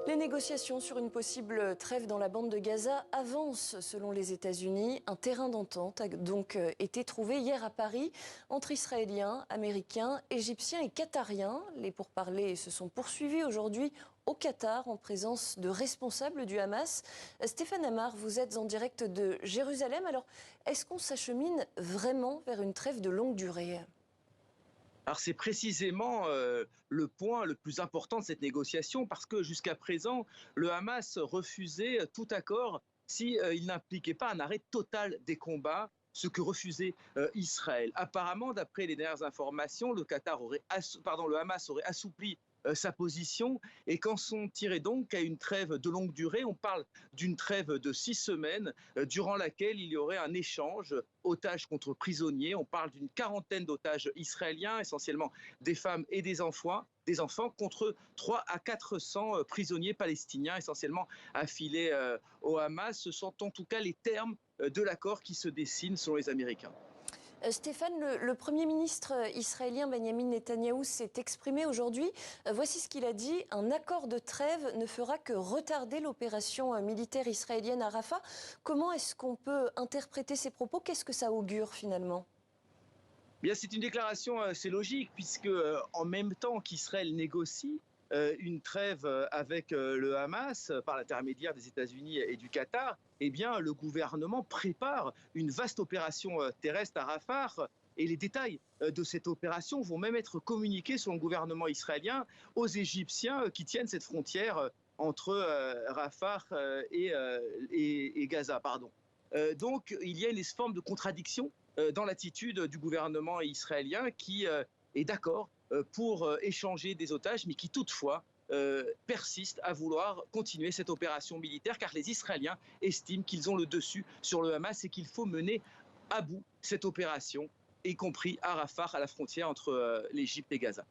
Les négociations sur une possible trêve dans la bande de Gaza avancent selon les États-Unis. Un terrain d'entente a donc été trouvé hier à Paris entre Israéliens, Américains, Égyptiens et Qatariens. Les pourparlers se sont poursuivis aujourd'hui au Qatar en présence de responsables du Hamas. Stéphane Amar, vous êtes en direct de Jérusalem. Alors, est-ce qu'on s'achemine vraiment vers une trêve de longue durée ? Alors c'est précisément le point le plus important de cette négociation parce que jusqu'à présent, le Hamas refusait tout accord si il n'impliquait pas un arrêt total des combats, ce que refusait Israël. Apparemment, d'après les dernières informations, le Hamas aurait assoupli sa position et qu'en sont tirés donc à une trêve de longue durée. On parle d'une trêve de 6 semaines durant laquelle il y aurait un échange otages contre prisonniers. On parle d'une quarantaine d'otages israéliens, essentiellement des femmes et des enfants contre 3 à 400 prisonniers palestiniens, essentiellement affilés au Hamas. Ce sont en tout cas les termes de l'accord qui se dessinent selon les Américains. Stéphane, le Premier ministre israélien Benjamin Netanyahou s'est exprimé aujourd'hui. Voici ce qu'il a dit. Un accord de trêve ne fera que retarder l'opération militaire israélienne à Rafah. Comment est-ce qu'on peut interpréter ces propos? Qu'est-ce que ça augure finalement? Bien, c'est une déclaration assez logique, puisque en même temps qu'Israël négocie une trêve avec le Hamas par l'intermédiaire des États-Unis et du Qatar, eh bien, le gouvernement prépare une vaste opération terrestre à Rafah. Et les détails de cette opération vont même être communiqués selon le gouvernement israélien aux Égyptiens qui tiennent cette frontière entre Rafah et Gaza. Pardon. Donc, il y a une forme de contradiction dans l'attitude du gouvernement israélien qui est d'accord pour échanger des otages, mais qui toutefois persiste à vouloir continuer cette opération militaire, car les Israéliens estiment qu'ils ont le dessus sur le Hamas et qu'il faut mener à bout cette opération, y compris à Rafah, à la frontière entre l'Égypte et Gaza.